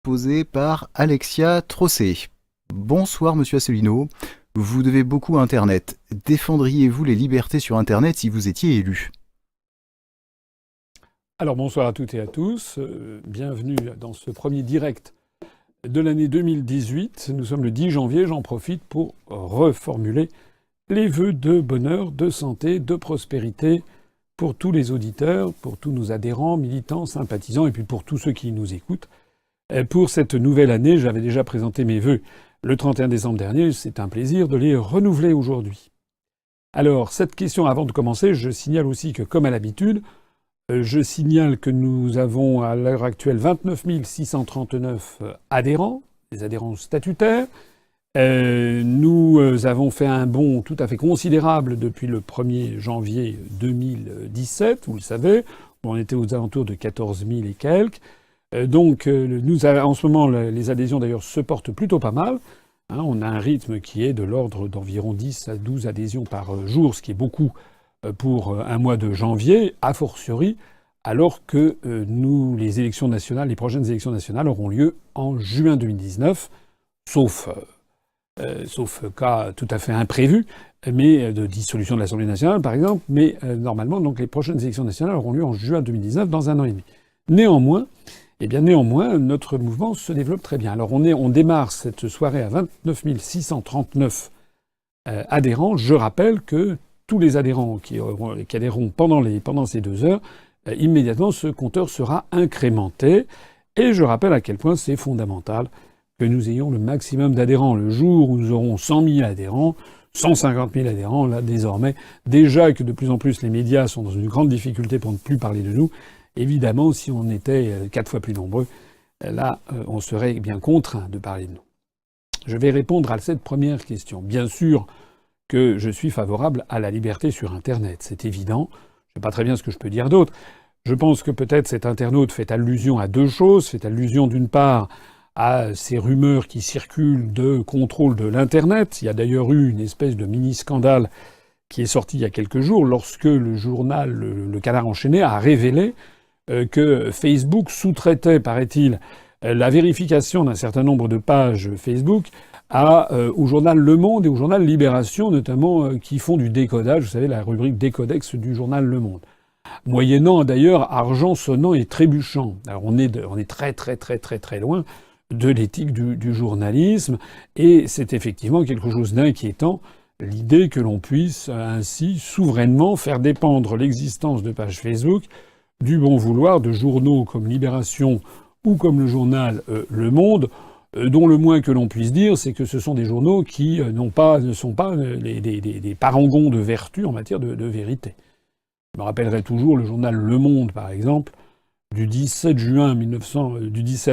Posée par Alexia Trossé. Bonsoir Monsieur Asselineau, vous devez beaucoup à Internet. Défendriez-vous les libertés sur Internet si vous étiez élu? Alors bonsoir à toutes et à tous, bienvenue dans ce premier direct de l'année 2018. Nous sommes le 10 janvier, j'en profite pour reformuler les vœux de bonheur, de santé, de prospérité pour tous les auditeurs, pour tous nos adhérents, militants, sympathisants et puis pour tous ceux qui nous écoutent. Pour cette nouvelle année, j'avais déjà présenté mes vœux le 31 décembre dernier, c'est un plaisir de les renouveler aujourd'hui. Alors, cette question, avant de commencer, je signale aussi que, comme à l'habitude, je signale que nous avons à l'heure actuelle 29 639 adhérents, des adhérents statutaires. Nous avons fait un bond tout à fait considérable depuis le 1er janvier 2017, vous le savez. On était aux alentours de 14 000 et quelques. Donc, en ce moment, les adhésions d'ailleurs se portent plutôt pas mal. On a un rythme qui est de l'ordre d'environ 10 à 12 adhésions par jour, ce qui est beaucoup pour un mois de janvier, a fortiori, alors que les élections nationales, les prochaines élections nationales auront lieu en juin 2019, sauf cas tout à fait imprévu, mais de dissolution de l'Assemblée nationale, par exemple. Mais normalement, donc les prochaines élections nationales auront lieu en juin 2019, dans un an et demi. Néanmoins, notre mouvement se développe très bien. Alors on démarre cette soirée à 29 639 adhérents. Je rappelle que tous les adhérents qui adhéreront pendant ces 2 heures, immédiatement ce compteur sera incrémenté. Et je rappelle à quel point c'est fondamental que nous ayons le maximum d'adhérents. Le jour où nous aurons 100 000 adhérents, 150 000 adhérents, là désormais, déjà que de plus en plus les médias sont dans une grande difficulté pour ne plus parler de nous, évidemment, si on était 4 fois plus nombreux, là, on serait bien contraint de parler de nous. Je vais répondre à cette première question. Bien sûr que je suis favorable à la liberté sur Internet, c'est évident. Je ne sais pas très bien ce que je peux dire d'autre. Je pense que peut-être cet internaute fait allusion à 2 choses. Fait allusion d'une part à ces rumeurs qui circulent de contrôle de l'Internet. Il y a d'ailleurs eu une espèce de mini-scandale qui est sorti il y a quelques jours lorsque le journal Le Canard enchaîné a révélé que Facebook sous-traitait, paraît-il, la vérification d'un certain nombre de pages Facebook au journal Le Monde et au journal Libération, notamment, qui font du décodage, vous savez, la rubrique décodex du journal Le Monde. Moyennant, d'ailleurs, argent sonnant et trébuchant. Alors on est très très très très très loin de l'éthique du journalisme, et c'est effectivement quelque chose d'inquiétant, l'idée que l'on puisse ainsi souverainement faire dépendre l'existence de pages Facebook du bon vouloir de journaux comme Libération ou comme le journal Le Monde, dont le moins que l'on puisse dire, c'est que ce sont des journaux qui ne sont pas des parangons de vertu en matière de vérité. Je me rappellerai toujours le journal Le Monde, par exemple, du 17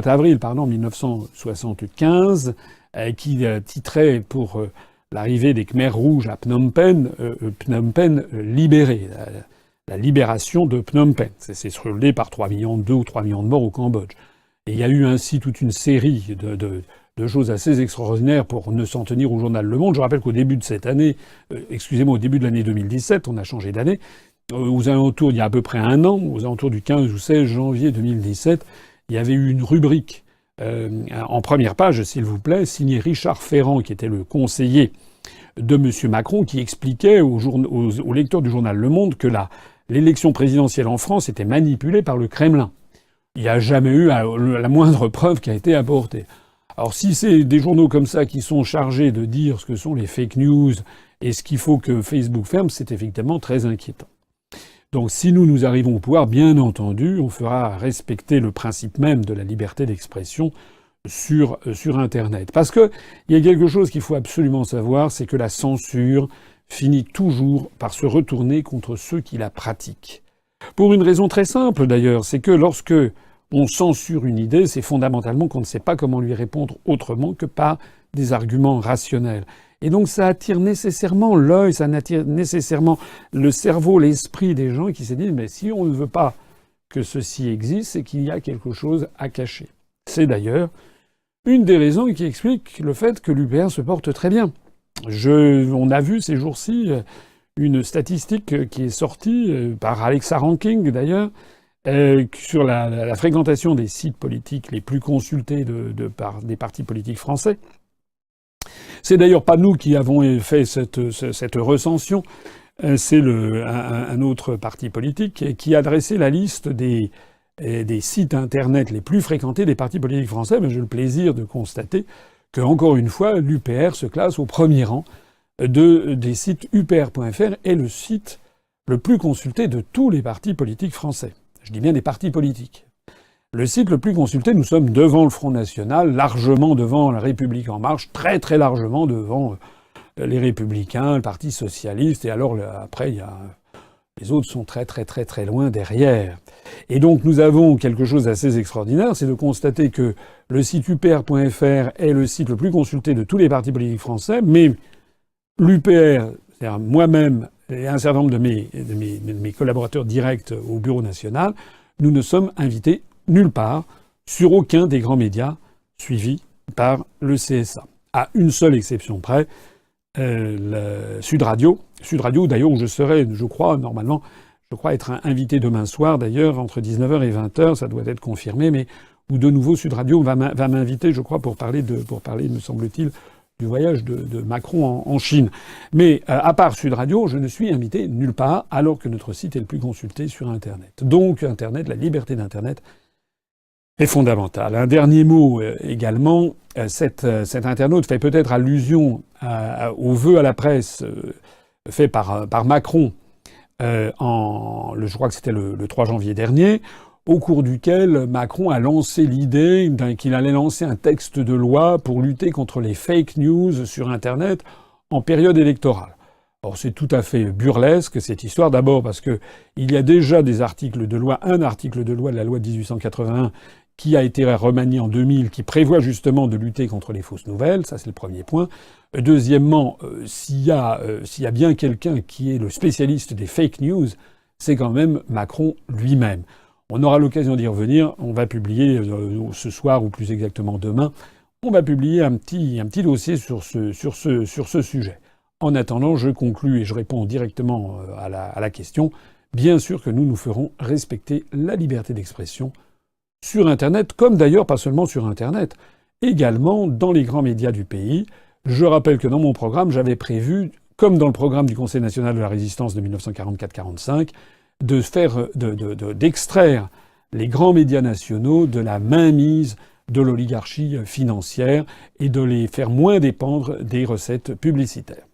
avril 1975, qui titrait pour l'arrivée des Khmers rouges à Phnom Penh, Phnom Penh libéré. La libération de Phnom Penh. C'est soldé par 2 ou 3 millions de morts au Cambodge. Et il y a eu ainsi toute une série de choses assez extraordinaires pour ne s'en tenir au journal Le Monde. Je rappelle qu'au début de cette année, au début de l'année 2017, on a changé d'année, aux alentours, il y a à peu près un an, aux alentours du 15 ou 16 janvier 2017, il y avait eu une rubrique en première page, s'il vous plaît, signée Richard Ferrand, qui était le conseiller de M. Macron, qui expliquait aux lecteurs du journal Le Monde que l'élection présidentielle en France était manipulée par le Kremlin. Il n'y a jamais eu la moindre preuve qui a été apportée. Alors si c'est des journaux comme ça qui sont chargés de dire ce que sont les fake news et ce qu'il faut que Facebook ferme, c'est effectivement très inquiétant. Donc si nous arrivons au pouvoir, bien entendu, on fera respecter le principe même de la liberté d'expression sur Internet. Parce que il y a quelque chose qu'il faut absolument savoir, c'est que la censure finit toujours par se retourner contre ceux qui la pratiquent. Pour une raison très simple d'ailleurs, c'est que lorsque on censure une idée, c'est fondamentalement qu'on ne sait pas comment lui répondre autrement que par des arguments rationnels. Et donc ça attire nécessairement l'œil, ça attire nécessairement le cerveau, l'esprit des gens qui se disent « mais si on ne veut pas que ceci existe, c'est qu'il y a quelque chose à cacher ». C'est d'ailleurs une des raisons qui explique le fait que l'UPR se porte très bien. On a vu ces jours-ci une statistique qui est sortie par Alexa Ranking d'ailleurs, sur la fréquentation des sites politiques les plus consultés des partis politiques français. C'est d'ailleurs pas nous qui avons fait cette recension. C'est un autre parti politique qui a dressé la liste des sites Internet les plus fréquentés des partis politiques français. Mais j'ai le plaisir de constater que, encore une fois, l'UPR se classe au premier rang des sites. UPR.fr est le site le plus consulté de tous les partis politiques français. Je dis bien des partis politiques. Le site le plus consulté, nous sommes devant le Front National, largement devant la République En Marche, très très largement devant les Républicains, le Parti Socialiste, et alors après, les autres sont très très très très loin derrière. Et donc nous avons quelque chose d'assez extraordinaire, c'est de constater que le site UPR.fr est le site le plus consulté de tous les partis politiques français, mais l'UPR, c'est-à-dire moi-même et un certain nombre de mes collaborateurs directs au Bureau national, nous ne sommes invités nulle part, sur aucun des grands médias suivis par le CSA. À une seule exception près, Sud Radio. Sud Radio, d'ailleurs, où je serai, je crois être invité demain soir, d'ailleurs, entre 19h et 20h, ça doit être confirmé, mais où de nouveau Sud Radio va m'inviter, je crois, pour parler, me semble-t-il, du voyage de Macron en Chine. Mais à part Sud Radio, je ne suis invité nulle part, alors que notre site est le plus consulté sur Internet. Donc, Internet, la liberté d'Internet est fondamentale. Un dernier mot également. Cet internaute fait peut-être allusion au vœu à la presse fait par Macron je crois que c'était le 3 janvier dernier, au cours duquel Macron a lancé l'idée qu'il allait lancer un texte de loi pour lutter contre les fake news sur Internet en période électorale. Or, c'est tout à fait burlesque, cette histoire. D'abord parce que il y a déjà un article de loi de la loi de 1881 qui a été remanié en 2000, qui prévoit justement de lutter contre les fausses nouvelles. Ça, c'est le premier point. Deuxièmement, s'il y a bien quelqu'un qui est le spécialiste des fake news, c'est quand même Macron lui-même. On aura l'occasion d'y revenir. On va publier ce soir, ou plus exactement demain, on va publier un petit dossier sur ce sujet. En attendant, je conclus et je réponds directement à la question. Bien sûr que nous ferons respecter la liberté d'expression sur Internet, comme d'ailleurs pas seulement sur Internet, également dans les grands médias du pays. Je rappelle que dans mon programme, j'avais prévu, comme dans le programme du Conseil national de la résistance de 1944-45, d'extraire les grands médias nationaux de la mainmise de l'oligarchie financière et de les faire moins dépendre des recettes publicitaires.